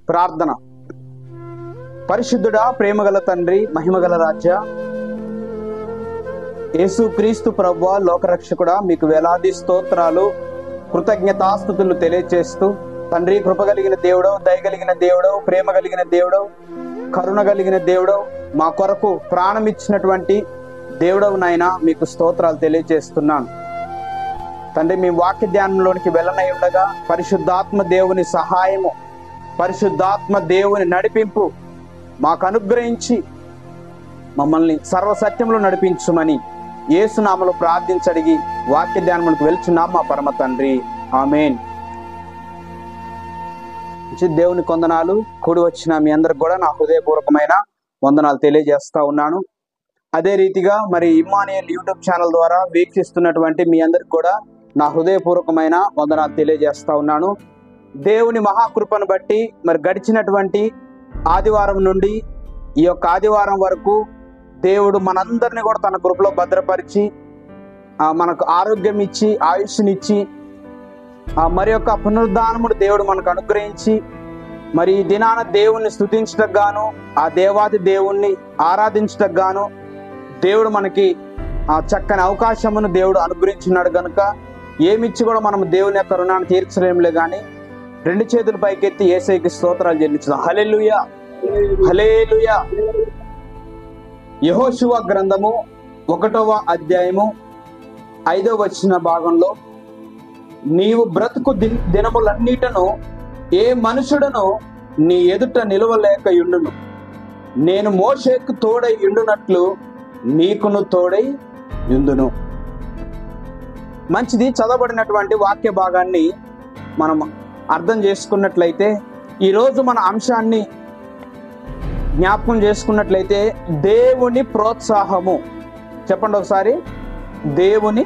ప్రార్థన. పరిశుద్ధుడా, ప్రేమగల తండ్రి, మహిమగల రాజా, యేసు క్రీస్తు ప్రభువా, లోకరక్షకుడా, మీకు వేలాది స్తోత్రాలు, కృతజ్ఞతాస్తుతులు తెలియచేస్తూ, తండ్రి, కృపగలిగిన దేవుడవు, దయగలిగిన దేవుడవు, ప్రేమ కలిగిన దేవుడవు, కరుణ కలిగిన దేవుడవు, మా కొరకు ప్రాణం ఇచ్చినటువంటి దేవుడవు నాయనా, మీకు స్తోత్రాలు తెలియజేస్తున్నాను. తండ్రి, మీ వాక్య ధ్యానంలోనికి వెళ్ళనై ఉండగా పరిశుద్ధాత్మ దేవుని సహాయము, పరిశుద్ధాత్మ దేవుని నడిపింపు మాకు అనుగ్రహించి మమ్మల్ని సర్వసత్యంలో నడిపించుమని యేసు నామములో ప్రార్థించడిగి వాక్య ధ్యానంలోకి వెళ్తున్నాం మా పరమ తండ్రి. ఆమేన్. దేవుని కొందనాలు. కూడి వచ్చిన మీ అందరికి కూడా నా హృదయపూర్వకమైన వందనాలు తెలియజేస్తా ఉన్నాను. అదే రీతిగా మరి ఇమ్మానుయేల్ యూట్యూబ్ ఛానల్ ద్వారా వీక్షిస్తున్నటువంటి మీ అందరికి కూడా నా హృదయపూర్వకమైన వందనాలు తెలియజేస్తా ఉన్నాను. దేవుని మహాకృపను బట్టి మరి గడిచినటువంటి ఆదివారం నుండి ఈ యొక్క ఆదివారం వరకు దేవుడు మనందరినీ కూడా తన కృపలో భద్రపరిచి మనకు ఆరోగ్యం ఇచ్చి, ఆయుష్నిచ్చి, మరి యొక్క పునరుద్ధానముడు దేవుడు మనకు అనుగ్రహించి, మరి ఈ దినాన దేవుణ్ణి స్తుతించటకు గాను, ఆ దేవాది దేవుణ్ణి ఆరాధించటకు గాను దేవుడు మనకి ఆ చక్కని అవకాశమును దేవుడు అనుగ్రహించున్నాడు. కనుక ఏమిచ్చి కూడా మనం దేవుని యొక్క రుణాన్ని తీర్చలేంలే కానీ రెండు చేతులు పైకెత్తి యేసయ్యకి స్తోత్రాలు చెల్లించుదాం. హల్లెలూయా, హల్లెలూయా. యెహోషువ గ్రంథము 1వ అధ్యాయము 5వ వచన భాగంలో, నీవు బ్రతుకు దినములన్నిటను ఏ మనుషుడను నీ ఎదుట నిలవలేక యుండును, నేను మోషేకు తోడై యుండునట్లు నీకును తోడై యుందును. మంచిది. చదవబడినటువంటి వాక్య భాగాన్ని మనం అర్థం చేసుకున్నట్లయితే, ఈరోజు మన అంశాన్ని జ్ఞాపకం చేసుకున్నట్లయితే, దేవుని ప్రోత్సాహము. చెప్పండి ఒకసారి, దేవుని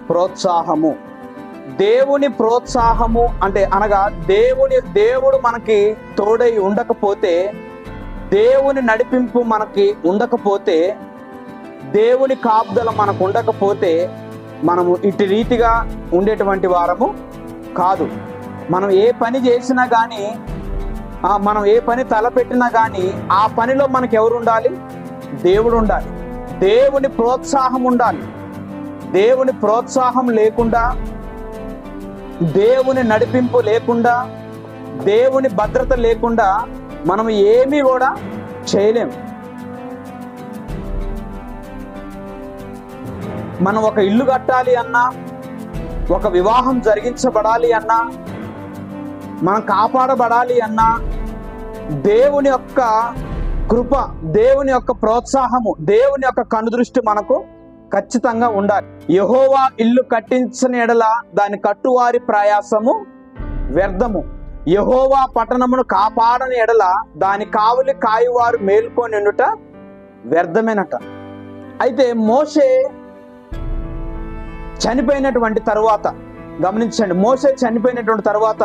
ప్రోత్సాహము. దేవుని ప్రోత్సాహము అంటే అనగా దేవుడు మనకి తోడై ఉండకపోతే, దేవుని నడిపింపు మనకి ఉండకపోతే, దేవుని కాపుదల మనకు ఉండకపోతే మనము ఇటు రీతిగా ఉండేటువంటి వారము కాదు. మనం ఏ పని చేసినా కానీ, మనం ఏ పని తలపెట్టినా కానీ ఆ పనిలో మనకు ఎవరు ఉండాలి? దేవుడు ఉండాలి. దేవుని ప్రోత్సాహం ఉండాలి. దేవుని ప్రోత్సాహం లేకుండా, దేవుని నడిపింపు లేకుండా, దేవుని భద్రత లేకుండా మనం ఏమీ కూడా చేయలేం. మనం ఒక ఇల్లు కట్టాలి అన్నా, ఒక వివాహం జరిగించబడాలి అన్నా, మనం కాపాడబడాలి అన్నా, దేవుని యొక్క కృప, దేవుని యొక్క ప్రోత్సాహము, దేవుని యొక్క కనుదృష్టి మనకు ఖచ్చితంగా ఉండాలి. యెహోవా ఇల్లు కట్టించని ఎడల దాని కట్టువారి ప్రయాసము వ్యర్థము, యెహోవా పట్టణమును కాపాడని ఎడల దాని కావలి కాయువారు మేల్కొని ఉండుట వ్యర్థమేనట. అయితే మోషే చనిపోయినటువంటి తరువాత గమనించండి, మోషే చనిపోయినటువంటి తరువాత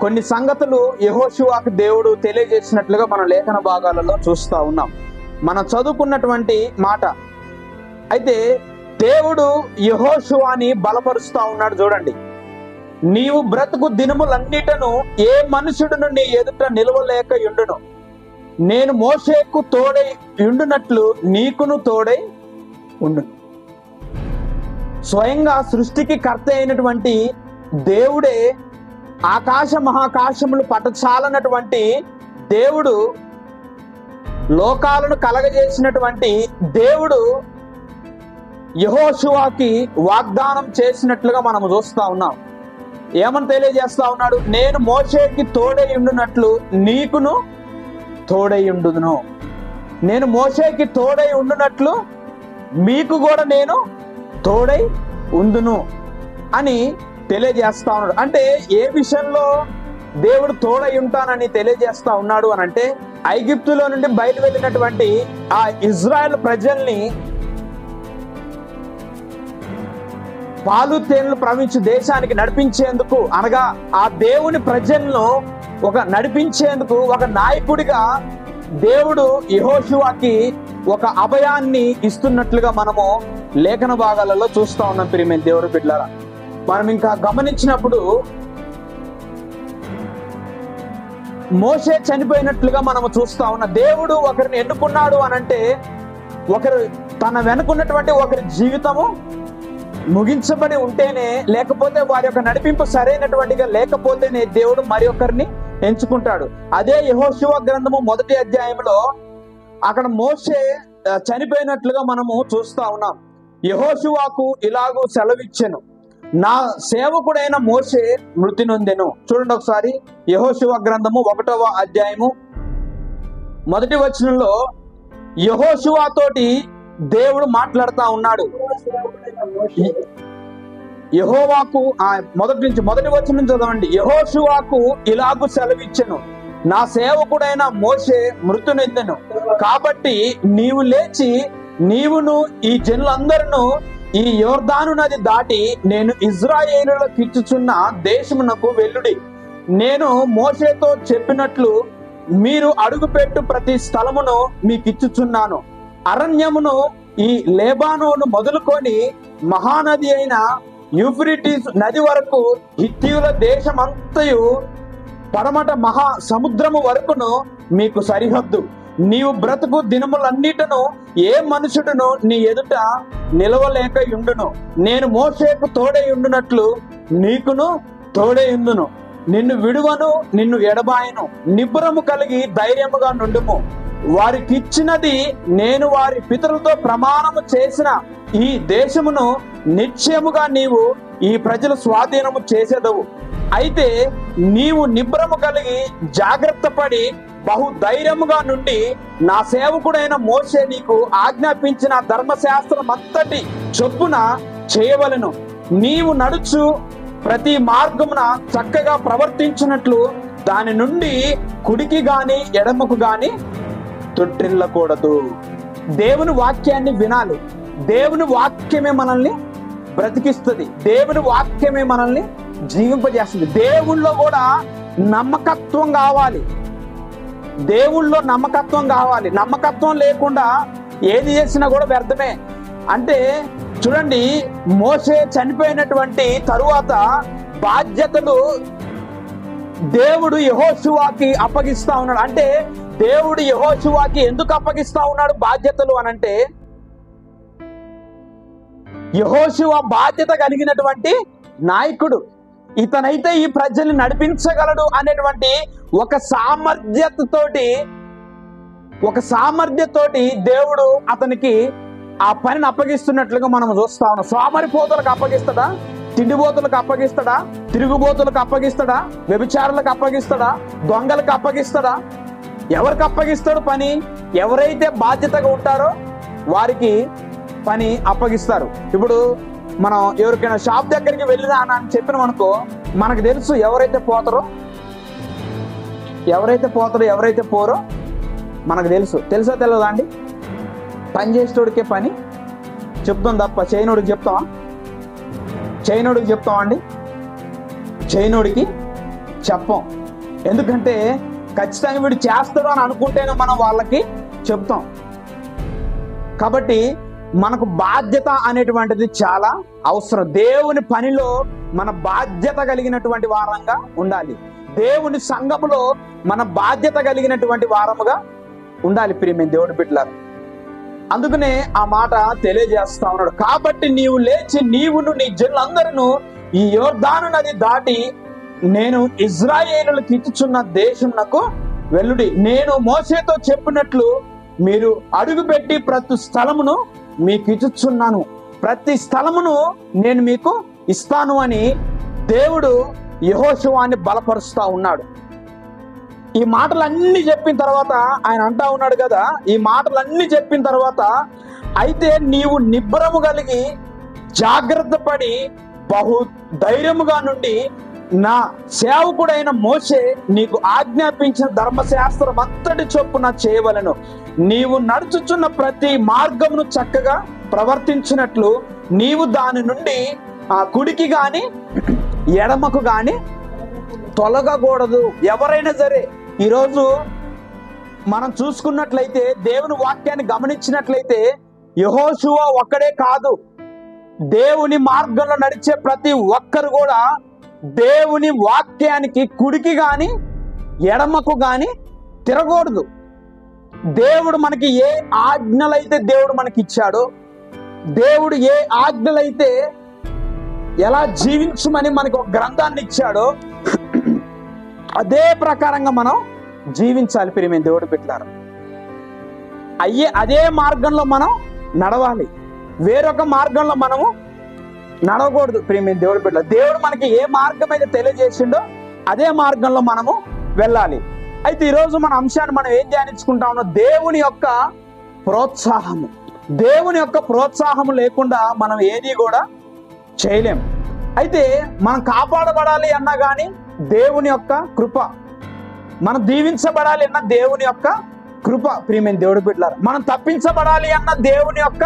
కొన్ని సంగతులు యెహోషువకు దేవుడు తెలియజేసినట్లుగా మన లేఖన భాగాలలో చూస్తూ ఉన్నాం. మనం చదువుకున్నటువంటి మాట. అయితే దేవుడు యెహోషువని బలపరుస్తూ ఉన్నాడు. చూడండి, నీవు బ్రతుకు దినములన్నిటను ఏ మనుషుడును నీ ఎదుట నిలవలేక యుండును, నేను మోషేకు తోడై యుండునట్లు నీకును తోడై ఉండును. స్వయంగా సృష్టికి కర్త అయినటువంటి దేవుడే, ఆకాశ మహాకాశములు పటచాలన్నటువంటి దేవుడు, లోకాలను కలగజేసినటువంటి దేవుడు యెహోషువకి వాగ్దానం చేసినట్లుగా మనం చూస్తా ఉన్నాం. ఏమని తెలియజేస్తా ఉన్నాడు? నేను మోషేకి తోడై ఉండునట్లు నీకును తోడై ఉండును, నేను మోషేకి తోడై ఉండునట్లు మీకు కూడా నేను తోడై ఉందును అని తెలియజేస్తా ఉన్నాడు. అంటే ఏ విషయంలో దేవుడు తోడై ఉంటానని తెలియజేస్తా ఉన్నాడు అని అంటే, ఐగుప్తులో నుండి బయలు వెళ్ళినటువంటి ఆ ఇజ్రాయెల్ ప్రజల్ని పాలు తేనెలు ప్రవహించే దేశానికి నడిపించేందుకు, అనగా ఆ దేవుని ప్రజలను నడిపించేందుకు ఒక నాయకుడిగా దేవుడు యెహోషువకి ఒక అభయాన్ని ఇస్తున్నట్లుగా మనము లేఖన భాగాలలో చూస్తా ఉన్నాం. ప్రియమైన దేవుని బిడ్డలారా, మనం ఇంకా గమనించినప్పుడు మోషే చనిపోయినట్లుగా మనము చూస్తా ఉన్నాం. దేవుడు ఒకరిని ఎన్నుకున్నాడు అనంటే ఒకరు తన వెనుకున్నటువంటి ఒకరి జీవితము ముగించబడి ఉంటేనే, లేకపోతే వారి యొక్క నడిపింపు సరైనటువంటిగా లేకపోతేనే దేవుడు మరి ఒకరిని ఎంచుకుంటాడు. అదే యెహోషువ గ్రంథము 1వ అధ్యాయంలో అక్కడ మోషే చనిపోయినట్లుగా మనము చూస్తా ఉన్నాం. యెహోషువకు ఇలాగూ సెలవిచ్చెను, నా సేవకుడైన మోషే మృతి నొందెను. చూడండి ఒకసారి, యెహోషువ గ్రంథము 1వ అధ్యాయము 1వ వచనంలో యెహోషువ తోటి దేవుడు మాట్లాడుతా ఉన్నాడు. యెహోవాకు మొదటి వచనం చదవండి. యెహోషువకు ఇలాగూ సెలవిచ్చెను, నా సేవకుడైన మోషే మృతి నొందెను. కాబట్టి నీవు లేచి నీవును ఈ జనులందరూ ఈ యోర్దాను నది దాటి నేను ఇజ్రాయేలులకు ఇచ్చుచున్న దేశమునకు వెళ్ళుడి. నేను మోషేతో చెప్పినట్లు మీరు అడుగుపెట్టు ప్రతి స్థలమును మీకు ఇచ్చుచున్నాను. అరణ్యమును ఈ లెబానోను మొదలుకొని మహానది అయిన యూఫ్రటీస్ నది వరకు హిత్తీయుల దేశమంతయు పడమట మహా సముద్రము వరకును మీకు సరిహద్దు. నీవు బ్రతుకు దినములన్నిటను ఏ మనుషుడును నీ ఎదుట నిలవలేక యుండును. నేను మోషేకు తోడై ఉండునట్లు నీకును తోడై ఉండును. నిన్ను విడువను, నిన్ను ఎడబాయను. నిబ్బరము కలిగి ధైర్యముగా నుండుము. వారికిచ్చినది నేను వారి పితరులతో ప్రమాణము చేసిన ఈ దేశమును నిశ్చయముగా నీవు ఈ ప్రజలు స్వాధీనము చేసేదవు. అయితే నీవు నిబ్బరము కలిగి జాగ్రత్త పడి బహు ధైర్యముగా నుండి నా సేవకుడైన మోషే నీకు ఆజ్ఞాపించిన ధర్మశాస్త్రం అంతటి చొప్పున చేయవలెను. నీవు నడుచు ప్రతి మార్గమున చక్కగా ప్రవర్తించినట్లు దాని నుండి కుడికి గాని ఎడమకు గాని తొట్టిల్లకూడదు. దేవుని వాక్యాన్ని వినాలి. దేవుని వాక్యమే మనల్ని బ్రతికిస్తుంది. దేవుని వాక్యమే మనల్ని జీవింపజేస్తుంది. దేవుళ్ళో కూడా నమ్మకత్వం కావాలి. దేవుళ్ళో నమ్మకత్వం కావాలి. నమ్మకత్వం లేకుండా ఏది చేసినా కూడా వ్యర్థమే. అంటే చూడండి, మోషే చనిపోయినటువంటి తరువాత బాధ్యతలు దేవుడు యెహోషువకి అప్పగిస్తా ఉన్నాడు. అంటే దేవుడు యెహోషువకి ఎందుకు అప్పగిస్తా ఉన్నాడు బాధ్యతలు అనంటే, యెహోషువ బాధ్యత కలిగినటువంటి నాయకుడు. ఇతనైతే ఈ ప్రజల్ని నడిపించగలడు అనేటువంటి ఒక సామర్థ్యతోటి దేవుడు అతనికి ఆ పనిని అప్పగిస్తున్నట్లుగా మనం చూస్తా ఉన్నాం. సోమరిపోతులకు అప్పగిస్తాడా? తిండిబోతులకు అప్పగిస్తాడా? తిరుగుబోతులకు అప్పగిస్తాడా? వ్యభిచారులకు అప్పగిస్తాడా? దొంగలకు అప్పగిస్తాడా? ఎవరికి అప్పగిస్తాడు పని? ఎవరైతే బాధ్యతగా ఉంటారో వారికి పని అప్పగిస్తారు. ఇప్పుడు మనం ఎవరికైనా షాప్ దగ్గరికి వెళ్ళినా అని చెప్పినాం అనుకో, మనకు తెలుసు ఎవరైతే పోతారో ఎవరైతే పోరో మనకు తెలుసా తెలియదా అండి? పని చేసేటోడికే పని చెప్తాం తప్ప చేయనోడికి చెప్తామా? చేయనోడికి చెప్తామండి? చేయనోడికి చెప్పం. ఎందుకంటే ఖచ్చితంగా వీడు చేస్తాడు అని అనుకుంటేనే మనం వాళ్ళకి చెప్తాం. కాబట్టి మనకు బాధ్యత అనేటువంటిది చాలా అవసరం. దేవుని పనిలో మన బాధ్యత కలిగినటువంటి వారంగా ఉండాలి. దేవుని సంఘములో మన బాధ్యత కలిగినటువంటి వారముగా ఉండాలి. ప్రియమైన దేవుని బిడ్డలారా, అందుకనే ఆ మాట తెలియజేస్తా ఉన్నాడు. కాబట్టి నీవు లేచి నీవును నీ జనులందరూ ఈ యోర్దాను నది దాటి నేను ఇజ్రాయేలులకు ఇచ్చుచున్న దేశమునకు వెళ్ళుడి. నేను మోషేతో చెప్పినట్లు మీరు అడుగుపెట్టి ప్రతి స్థలమును మీకు ఇచ్చుచున్నాను. ప్రతి స్థలమును నేను మీకు ఇస్తాను అని దేవుడు యెహోషువని బలపరుస్తా ఉన్నాడు. ఈ మాటలన్నీ చెప్పిన తర్వాత ఆయన అంటా ఉన్నాడు కదా, ఈ మాటలన్నీ చెప్పిన తర్వాత అయితే నీవు నిబ్బరము కలిగి జాగ్రత్త పడి బహు ధైర్యముగా నుండి నా సేవకుడైన మోషే నీకు ఆజ్ఞాపించిన ధర్మశాస్త్రం అంతటి చొప్పున చేయవలెను. నీవు నడుచుచున్న ప్రతి మార్గమును చక్కగా ప్రవర్తించినట్లు నీవు దాని నుండి ఆ కుడికి గాని ఎడమకు గాని తొలగకూడదు. ఎవరైనా సరే ఈరోజు మనం చూసుకున్నట్లయితే, దేవుని వాక్యాన్ని గమనించినట్లయితే, యెహోషువ ఒక్కడే కాదు, దేవుని మార్గంలో నడిచే ప్రతి ఒక్కరు కూడా దేవుని వాక్యానికి కుడికి గాని ఎడమకు గాని తిరగకూడదు. దేవుడు మనకి ఏ ఆజ్ఞలైతే దేవుడు మనకి ఇచ్చాడో, దేవుడు ఏ ఆజ్ఞలైతే ఎలా జీవించమని మనకు ఒక గ్రంథాన్ని ఇచ్చాడో అదే ప్రకారంగా మనం జీవించాలి ప్రియమైన దేవుడు బిడ్డలారా. అదే మార్గంలో మనం నడవాలి, వేరొక మార్గంలో మనము నడవకూడదు ప్రియమైన దేవుడు బిడ్డలారా. దేవుడు మనకి ఏ మార్గం అయితే తెలియజేసిండో అదే మార్గంలో మనము వెళ్ళాలి. అయితే ఈరోజు మన అంశాన్ని మనం ఏం ధ్యానించుకుంటా ఉన్నాం? దేవుని యొక్క ప్రోత్సాహము. దేవుని యొక్క ప్రోత్సాహము లేకుండా మనం ఏది కూడా చేయలేం. అయితే మనం కాపాడబడాలి అన్నా కానీ దేవుని యొక్క కృప, మనం దీవించబడాలి అన్న దేవుని యొక్క కృప ప్రియమైన దేవుడి బిడ్డలారా. మనం తప్పించబడాలి అన్న దేవుని యొక్క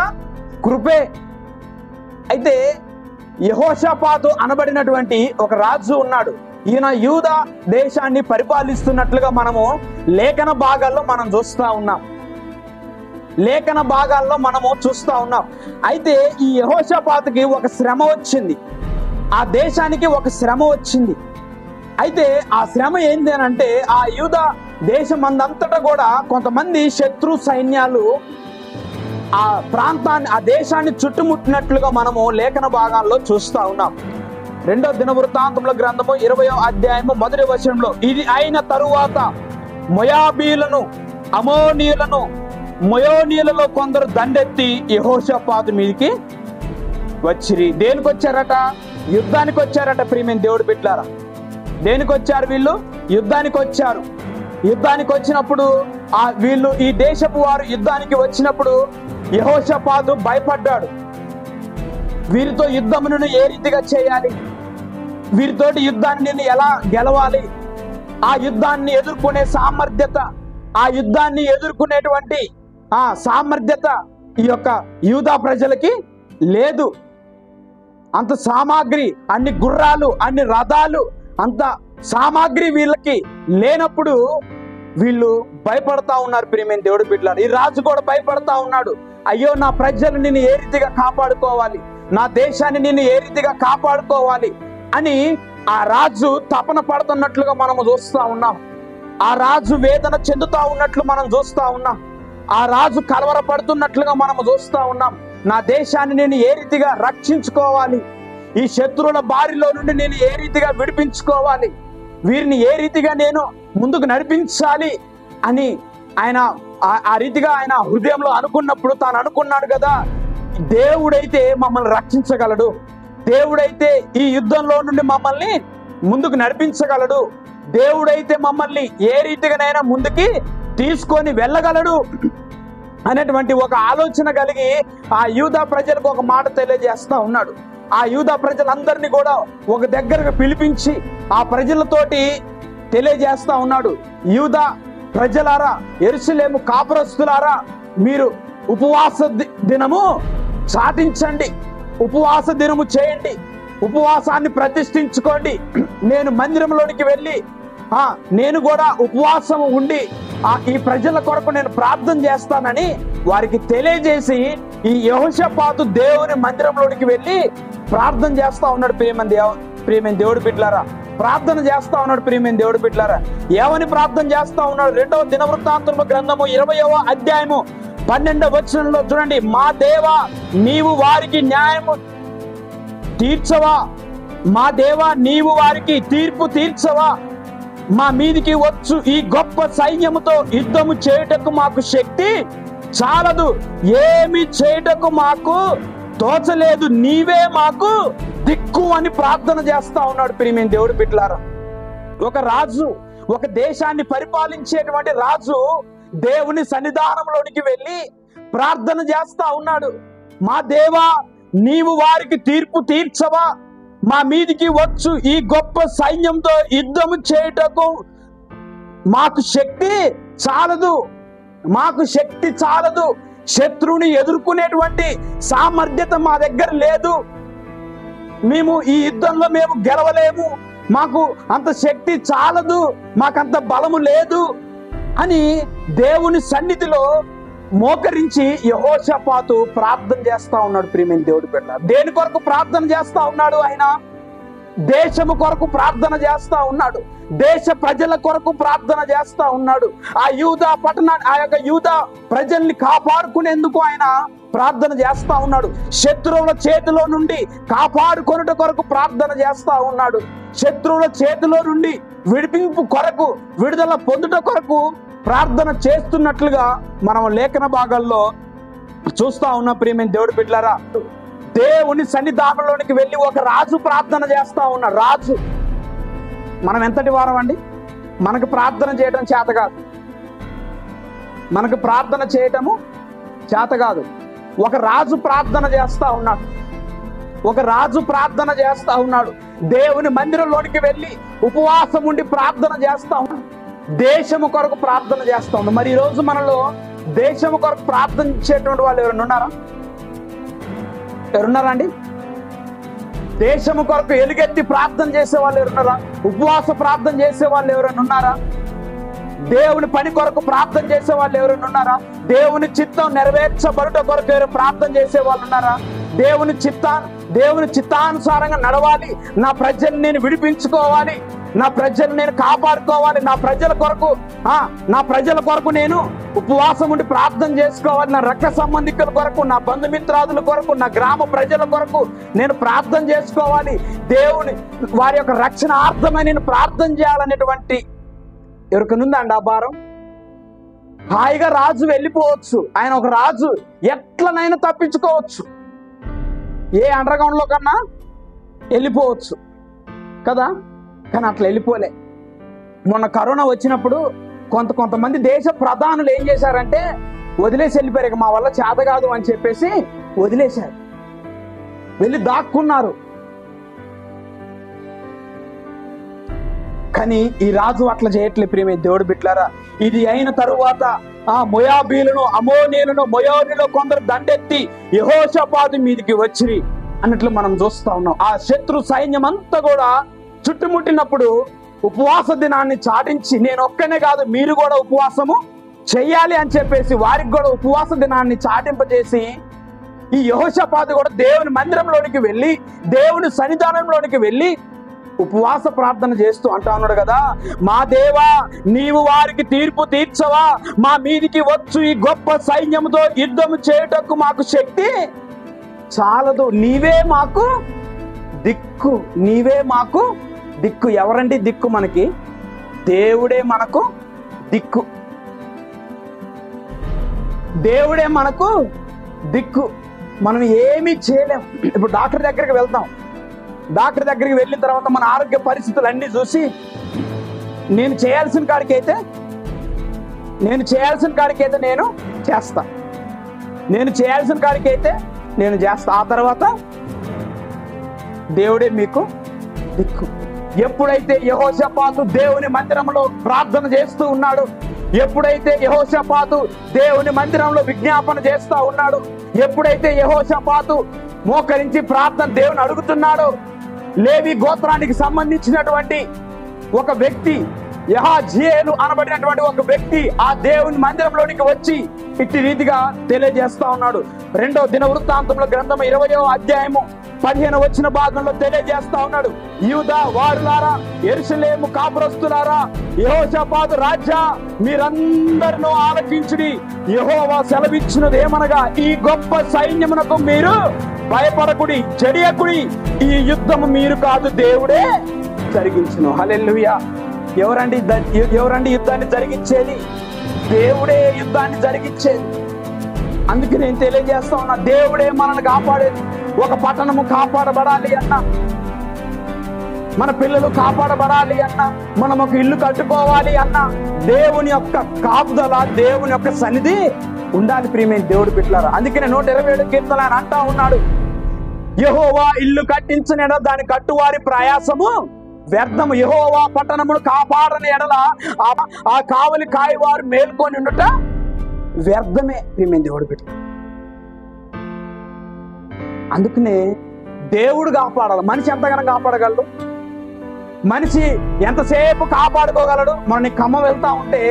కృపే. అయితే యెహోషాపాతు అనబడినటువంటి ఒక రాజు ఉన్నాడు. ఈయన యూదా దేశాన్ని పరిపాలిస్తున్నట్లుగా మనము లేఖన భాగాల్లో మనం చూస్తా ఉన్నాం. అయితే ఈ యెహోషాపాతుకి ఒక శ్రమ వచ్చింది, ఆ దేశానికి ఒక శ్రమ వచ్చింది. అయితే ఆ శ్రమ ఏంటి అని అంటే, ఆ యూదా దేశం అంతటా కూడా కొంతమంది శత్రు సైన్యాలు ఆ ప్రాంతాన్ని, ఆ దేశాన్ని చుట్టుముట్టినట్లుగా మనము లేఖన భాగాల్లో చూస్తా ఉన్నాం. 2వ దినవృత్తాంతముల గ్రంథము 20వ అధ్యాయము 1వ వచనంలో, ఇది అయిన తరువాత మొయాబీలను, అమోనీయులను, మొయోనీయులలో కొందరు దండెత్తి యెహోషాపాతు మీదికి వచ్చిరి. దేనికి వచ్చారట? యుద్ధానికి వచ్చారట ప్రియమైన దేవుడి బిడ్డలారా. దేనికి వచ్చారు వీళ్ళు? యుద్ధానికి వచ్చారు. యుద్ధానికి వచ్చినప్పుడు వీళ్ళు, ఈ దేశపు వారు యుద్ధానికి వచ్చినప్పుడు యెహోషాపాతు భయపడ్డాడు. వీరితో యుద్ధమును ఏ రీతిగా చేయాలి, వీరితోటి యుద్ధాన్ని నేను ఎలా గెలవాలి, ఆ యుద్ధాన్ని ఎదుర్కొనే సామర్థ్యత, ఆ యుద్ధాన్ని ఎదుర్కొనేటువంటి ఆ సామర్థ్యత ఈ యొక్క యూదా ప్రజలకి లేదు. అంత సామాగ్రి, అన్ని గుర్రాలు, అన్ని రథాలు, అంత సామాగ్రి వీళ్ళకి లేనప్పుడు వీళ్ళు భయపడతా ఉన్నారు ప్రియమైన దేవుడి బిడ్డలారా. ఈ రాజు కూడా భయపడతా ఉన్నాడు. అయ్యో, నా ప్రజలు నిన్ను ఏ రీతిగా కాపాడుకోవాలి, నా దేశాన్ని నిన్ను ఏ రీతిగా కాపాడుకోవాలి అని ఆ రాజు తపన పడుతున్నట్లుగా మనము చూస్తా ఉన్నాం. ఆ రాజు వేదన చెందుతా ఉన్నట్లు మనం చూస్తా ఉన్నాం. ఆ రాజు కలవరపడుతున్నట్లుగా మనము చూస్తా ఉన్నాం. నా దేశాన్ని నేను ఏ రీతిగా రక్షించుకోవాలి, ఈ శత్రువుల బారిలో నుండి నేను ఏ రీతిగా విడిపించుకోవాలి, వీరిని ఏ రీతిగా నేను ముందుకు నడిపించాలి అని ఆయన ఆ రీతిగా ఆయన హృదయంలో అనుకున్నప్పుడు తాను అనుకున్నాడు కదా, దేవుడైతే మమ్మల్ని రక్షించగలడు, దేవుడైతే ఈ యుద్ధంలో నుండి మమ్మల్ని ముందుకు నడిపించగలడు, దేవుడైతే మమ్మల్ని ఏ రీతిగానైనా ముందుకి తీసుకొని వెళ్ళగలడు అనేటువంటి ఒక ఆలోచన కలిగి ఆ యూదా ప్రజలకు ఒక మాట తెలియజేస్తా ఉన్నాడు. ఆ యూదా ప్రజలందరినీ కూడా ఒక దగ్గరకు పిలిపించి ఆ ప్రజలతోటి తెలియజేస్తా ఉన్నాడు. యూదా ప్రజలారా, యెరూషలేము కాపురస్తులారా, మీరు ఉపవాస దినము సాటించండి, ఉపవాస దినము చేయండి, ఉపవాసాన్ని ప్రతిష్ఠించుకోండి. నేను మందిరంలోనికి వెళ్ళి నేను కూడా ఉపవాసం ఉండి ఈ ప్రజల కొరకు నేను ప్రార్థన చేస్తానని వారికి తెలియజేసి ఈ యెహోషాపాతు దేవుని మందిరంలోనికి వెళ్ళి ప్రార్థన చేస్తా ఉన్నాడు. ప్రియమైన దేవుడి బిడ్డలారా, ప్రార్థన చేస్తా ఉన్నాడు. ప్రియమైన దేవుడి బిడ్డలారా, ఏమని ప్రార్థన చేస్తా ఉన్నాడు? 2వ దినవృత్తాంతముల గ్రంథము 20వ అధ్యాయము 12వ వచనంలో చూడండి. మా దేవా, నీవు వారికి న్యాయము తీర్చవా, మా దేవా నీవు వారికి తీర్పు తీర్చవా, మా మీదికి వచ్చు ఈ గొప్ప సైన్యముతో యుద్ధము చేయుటకు మాకు శక్తి చాలదు, ఏమి చేయుటకు మాకు తోచలేదు, నీవే మాకు దిక్కు అని ప్రార్థన చేస్తా ఉన్నాడు. ప్రియమైన దేవుడి బిడ్డలారా, ఒక రాజు, ఒక దేశాన్ని పరిపాలించేటువంటి రాజు దేవుని సన్నిధానంలోనికి వెళ్ళి ప్రార్థన చేస్తా ఉన్నాడు. మా దేవా, నీవు వారికి తీర్పు తీర్చవా, మా మీదికి వచ్చు ఈ గొప్ప సైన్యంతో యుద్ధము చేయుటకు మాకు శక్తి చాలదు, మాకు శక్తి చాలదు, శత్రువుని ఎదుర్కొనేటువంటి సామర్థ్యత మా దగ్గర లేదు, మేము ఈ యుద్ధంలో మేము గెలవలేము, మాకు అంత శక్తి చాలదు, మాకంత బలము లేదు అని దేవుని సన్నిధిలో మోకరించి యెహోషాపాతు ప్రార్థన చేస్తా ఉన్నాడు. ప్రియమైన దేవుడి బిడ్డ, దేని కొరకు ప్రార్థన చేస్తా ఉన్నాడు? ఆయన దేశము కొరకు ప్రార్థన చేస్తా ఉన్నాడు, దేశ ప్రజల కొరకు ప్రార్థన చేస్తా ఉన్నాడు. ఆ యూదా పట్టణాన్ని, ఆ యొక్క యూదా ప్రజల్ని కాపాడుకునేందుకు ఆయన ప్రార్థన చేస్తా ఉన్నాడు. శత్రువుల చేతిలో నుండి కాపాడుకొనుట కొరకు ప్రార్థన చేస్తా ఉన్నాడు. శత్రువుల చేతిలో నుండి విడిపింపు కొరకు, విడుదల పొందుట కొరకు ప్రార్థన చేస్తున్నట్లుగా మనం లేఖన భాగాల్లో చూస్తా ఉన్నాం. ప్రియమైన దేవుడి బిడ్డలారా, దేవుని సన్నిధానంలోనికి వెళ్ళి ఒక రాజు ప్రార్థన చేస్తా ఉన్నాడు. రాజు, మనం ఎంతటి వారం అండి? మనకు ప్రార్థన చేయడం చేత కాదు, మనకు ప్రార్థన చేయటము చేత కాదు. ఒక రాజు ప్రార్థన చేస్తా ఉన్నాడు, ఒక రాజు ప్రార్థన చేస్తా ఉన్నాడు. దేవుని మందిరంలోనికి వెళ్ళి ఉపవాసం ఉండి ప్రార్థన చేస్తా ఉన్నాడు. దేశము కొరకు ప్రార్థన చేస్తా ఉన్నాడు. మరి ఈరోజు మనలో దేశము కొరకు ప్రార్థించేటువంటి వాళ్ళు ఎవరైనా ఉన్నారా? ఎవరున్నారా అండి? దేశము కొరకు ఎలుగెత్తి ప్రార్థన చేసే వాళ్ళు ఎవరున్నారా? ఉపవాస ప్రార్థన చేసే వాళ్ళు ఎవరైనా ఉన్నారా? దేవుని పని కొరకు ప్రార్థన చేసే వాళ్ళు ఎవరైనా ఉన్నారా? దేవుని చిత్తం నెరవేర్చబడుట కొరకు ఎవరు ప్రార్థన చేసే వాళ్ళు ఉన్నారా? దేవుని చిత్తానుసారంగా నడవాలి, నా ప్రజల్ని నేను విడిపించుకోవాలి, నా ప్రజల్ని నేను కాపాడుకోవాలి, నా ప్రజల కొరకు నేను ఉపవాసం ఉండి ప్రార్థన చేసుకోవాలి, నా రక్త సంబంధికుల కొరకు, నా బంధుమిత్రాదుల కొరకు, నా గ్రామ ప్రజల కొరకు నేను ప్రార్థన చేసుకోవాలి, దేవుని వారి యొక్క రక్షణార్థమై నేను ప్రార్థన చేయాలనేటువంటి ఎవరికనుందండి ఆ భారం? హాయిగా రాజు వెళ్ళిపోవచ్చు, ఆయన ఒక రాజు, ఎట్లనైనా తప్పించుకోవచ్చు, ఏ అండర్గ్రౌండ్ లో కన్నా వెళ్ళిపోవచ్చు కదా. కానీ అట్లా వెళ్ళిపోలే. మొన్న కరోనా వచ్చినప్పుడు కొంతమంది దేశ ప్రధానులు ఏం చేశారంటే వదిలేసి వెళ్ళిపోయారు. మా వల్ల చేత కాదు అని చెప్పేసి వదిలేశారు, వెళ్ళి దాక్కున్నారు. కానీ ఈ రాజు అట్లా చేయట్లేదు. ప్రియమైన దేవుడి బిడ్డలారా, ఇది అయిన తరువాత ఆ మోయాబీలను, అమోనీయులను, మోయాబీలో కొందరు దండెత్తి యెహోషాపాతు మీదికి వచ్చి అన్నట్లు మనం చూస్తా ఉన్నాం. ఆ శత్రు సైన్యం అంతా కూడా చుట్టుముట్టినప్పుడు ఉపవాస దినాన్ని చాటించి, నేను ఒక్కనే కాదు మీరు కూడా ఉపవాసము చెయ్యాలి అని చెప్పేసి వారికి కూడా ఉపవాస దినాన్ని చాటింపజేసి, ఈ యెహోషాపాతు కూడా దేవుని మందిరంలోనికి వెళ్ళి, దేవుని సన్నిధానంలోనికి వెళ్ళి ఉపవాస ప్రార్థన చేస్తూ అంటా ఉన్నాడు కదా, మా దేవా నీవు వారికి తీర్పు తీర్చవా, మా మీదికి వచ్చు ఈ గొప్ప సైన్యంతో యుద్ధము చేయుటకు మాకు శక్తి చాలదు, నీవే మాకు దిక్కు, నీవే మాకు దిక్కు. ఎవరండి దిక్కు మనకి? దేవుడే మనకు దిక్కు, దేవుడే మనకు దిక్కు. మనం ఏమీ చేయలేం. ఇప్పుడు డాక్టర్ దగ్గరికి వెళ్తాం, డాక్టర్ దగ్గరికి వెళ్ళిన తర్వాత మన ఆరోగ్య పరిస్థితులు అన్నీ చూసి నేను చేయాల్సిన కాడికైతే నేను చేస్తా, నేను చేయాల్సిన కాడికైతే నేను చేస్తా. ఆ తర్వాత దేవుడే మీకు దిక్కు. ఎప్పుడైతే యెహోషాపాతు దేవుని మందిరంలో ప్రార్థన చేస్తూ ఉన్నాడు, ఎప్పుడైతే యెహోషాపాతు దేవుని మందిరంలో విజ్ఞాపన చేస్తూ ఉన్నాడు, ఎప్పుడైతే యెహోషాపాతు మోకరించి ప్రార్థన దేవుని అడుగుతున్నాడు, లేవి గోత్రానికి సంబంధించినటువంటి ఒక వ్యక్తి, యెహజీయేలు అనబడినటువంటి ఒక వ్యక్తి ఆ దేవుని మందిరంలోనికి వచ్చి ఇట్టి రీతిగా తెలియజేస్తా ఉన్నాడు. 2వ దినవృత్తాంతంలో గ్రంథము 20వ అధ్యాయము 15 వచ్చిన భాగంలో తెలియజేస్తా ఉన్నాడు, యూదా వారులారా, యెరూషలేము కాపురస్తులారా, యెహోషాపాతు రాజా, మీరందరినూ ఆలకించుడి. యెహోవా సెలవిచ్చినది ఏమనగా, ఈ గొప్ప సైన్యమునకు మీరు భయపడకుడి, జడియకుడి, ఈ యుద్ధము మీరు కాదు, దేవుడే జరిగించును. హల్లెలూయా. ఎవరండి యుద్ధాన్ని జరిగించేది? దేవుడే యుద్ధాన్ని జరిగించేది. అందుకే నేను తెలియజేస్తా ఉన్నా, దేవుడే మనల్ని కాపాడేది. ఒక పట్టణము కాపాడబడాలి అన్నా, మన పిల్లలు కాపాడబడాలి అన్నా, మనం ఒక ఇల్లు కట్టుకోవాలి అన్నా, దేవుని యొక్క కాపుదల, దేవుని యొక్క సన్నిధి ఉండాలి. ప్రియమైన దేవుడి బిడ్డలారా, అందుకనే 127 కీర్తన ఆయన అంటా ఉన్నాడు, యెహోవా ఇల్లు కట్టించిన ఎడల దాని కట్టువారి ప్రయాసము వ్యర్థము, యెహోవా పట్టణమును కాపాడని ఎడల ఆ కావలి కాయవారు మేల్కొని ఉండుట వ్యర్థమే. ప్రియమైన దేవుడి బిడ్డ, అందుకనే దేవుడు కాపాడాలి. మనిషి ఎంతగానో కాపాడగలడు, మనిషి ఎంతసేపు కాపాడుకోగలడు. మనం ఖమ్మం వెళ్తా ఉంటే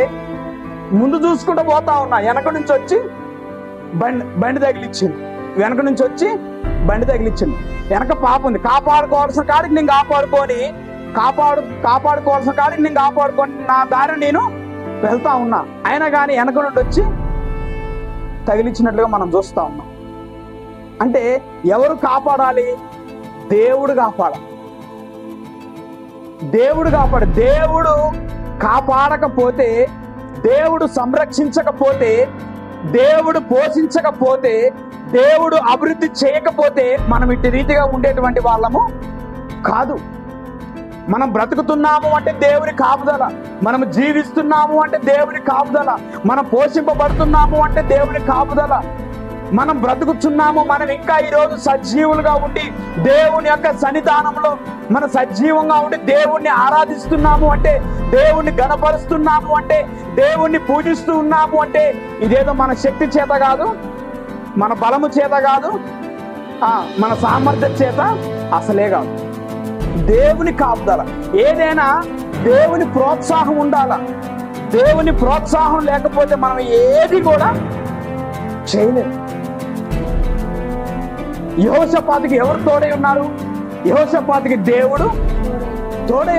ముందు చూసుకుంటూ పోతా ఉన్నా, వెనక నుంచి వచ్చి బండి తగిలిచ్చింది, వెనక నుంచి వచ్చి బండి తగిలిచ్చిండు. వెనక పాప ఉంది, కాపాడుకోవాల్సిన కాడికి నేను కాపాడుకోవాల్సిన కాడికి నేను కాపాడుకొని నా దారి నేను వెళ్తా ఉన్నా. అయినా కానీ వెనక నుండి వచ్చి తగిలిచ్చినట్లుగా మనం చూస్తా ఉన్నాం. అంటే ఎవరు కాపాడాలి? దేవుడు కాపాడాలి. దేవుడు కాపాడకపోతే, దేవుడు సంరక్షించకపోతే, దేవుడు పోషించకపోతే, దేవుడు అభివృద్ధి చేయకపోతే మనం ఇట్టి రీతిగా ఉండేటువంటి వాళ్ళము కాదు. మనం బ్రతుకుతున్నాము అంటే దేవుని కాపుదల, మనం జీవిస్తున్నాము అంటే దేవుని కాపుదల, మనం పోషింపబడుతున్నాము అంటే దేవుని కాపుదల, మనం బ్రతుకుతున్నాము, మనం ఇంకా ఈరోజు సజీవులుగా ఉండి దేవుని యొక్క సన్నిధానంలో మనం సజీవంగా ఉండి దేవుణ్ణి ఆరాధిస్తున్నాము అంటే, దేవుణ్ణి గణపరుస్తున్నాము అంటే, దేవుణ్ణి పూజిస్తూ ఉన్నాము అంటే ఇదేదో మన శక్తి చేత కాదు, మన బలము చేత కాదు, మన సామర్థ్యం చేత అసలే కాదు. దేవుని కాపుదల. ఏదైనా దేవుని ప్రోత్సాహం ఉండాల. దేవుని ప్రోత్సాహం లేకపోతే మనం ఏది కూడా చేయలేము. యెహోషాపాతుకి ఎవరు తోడై ఉన్నారు? యెహోషాపాతుకి దేవుడు తోడై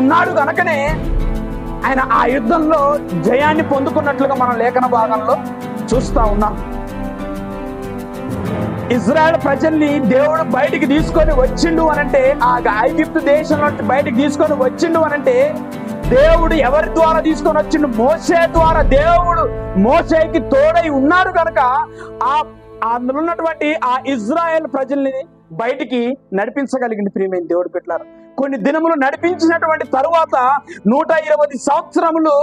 ఉన్నాడు కనుకనే ఆయన ఆ యుద్ధంలో జయాన్ని పొందుకున్నట్లుగా మనం లేఖన భాగంలో చూస్తా ఉన్నాం. ఇజ్రాయెల్ ప్రజల్ని దేవుడు బయటికి తీసుకొని వచ్చిండు అనంటే, ఆ ఐగుప్తు దేశంలో బయటికి తీసుకొని వచ్చిండు అనంటే దేవుడు ఎవరి ద్వారా తీసుకొని వచ్చిండు? మోషే ద్వారా. దేవుడు మోషేకి తోడై ఉన్నాడు కనుక అందులో ఉన్నటువంటి ఆ ఇజ్రాయెల్ ప్రజల్ని బయటికి నడిపించగలిగింది. ప్రియమైన దేవుడు బిడ్డలారా, కొన్ని దినములు నడిపించినటువంటి తరువాత 120 సంవత్సరములు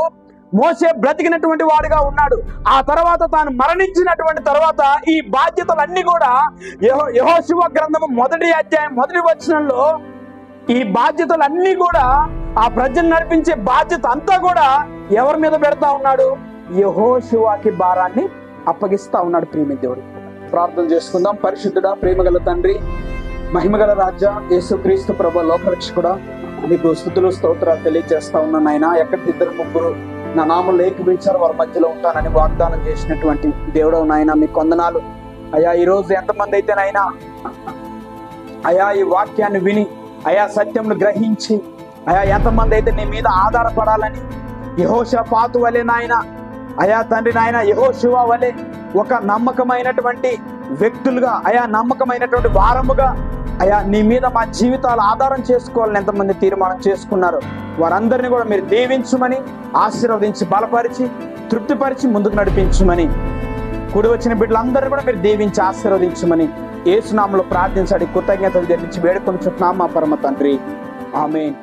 మోషే బ్రతికినటువంటి వాడుగా ఉన్నాడు. ఆ తర్వాత తాను మరణించినటువంటి తర్వాత ఈ బాధ్యతలన్నీ కూడా యెహోషువ గ్రంథము 1వ అధ్యాయం 1వ వచనంలో ఈ బాధ్యతలన్నీ కూడా, ఆ ప్రజలు నడిపించే బాధ్యత అంతా కూడా ఎవరి మీద పెడతా ఉన్నాడు? యెహోషువకి భారాన్ని అప్పగిస్తా ఉన్నాడు. ప్రియమైన దేవుడు, ప్రార్థన చేసుకుందాం. పరిశుద్ధుడా, ప్రేమగల తండ్రి, మహిమగల రాజా, యేసుక్రీస్తు ప్రభు లోకరక్షకుడా, నీకు స్తుతులు స్తోత్రాలు తెలియజేస్తా ఉన్నాను. నాయన, ఎక్కడికి 2-3 నా నామములో ఏకీభవించారు వారి మధ్యలో ఉంటానని వాగ్దానం చేసినటువంటి దేవుడవు నాయన, మీకు వందనాలు అయ్యా. ఈరోజు ఎంతమంది అయితే నాయన అయ్యా ఈ వాక్యాన్ని విని అయా సత్యమును గ్రహించి అయా ఎంతమంది అయితే నీ మీద ఆధారపడాలని యెహోషాపాతు వలె నాయన, అయా తండ్రి నాయన, యెహోషువ వలె ఒక నమ్మకమైనటువంటి వ్యక్తులుగా, అయా నమ్మకమైనటువంటి వారముగా అయా నీ మీద మా జీవితాలు ఆధారం చేసుకోవాలని ఎంతమంది తీర్మానం చేసుకున్నారు, వారందరినీ కూడా మీరు దీవించుమని, ఆశీర్వదించి, బలపరిచి, తృప్తిపరిచి ముందుకు నడిపించుమని, కూడి వచ్చిన బిడ్డలందరినీ కూడా మీరు దీవించి ఆశీర్వదించుమని యేసు నామములో ప్రార్థించాడు. కృతజ్ఞతలు చెల్లించి వేడుకొనుచున్నాము మా పరమ తండ్రి. ఆమేన్.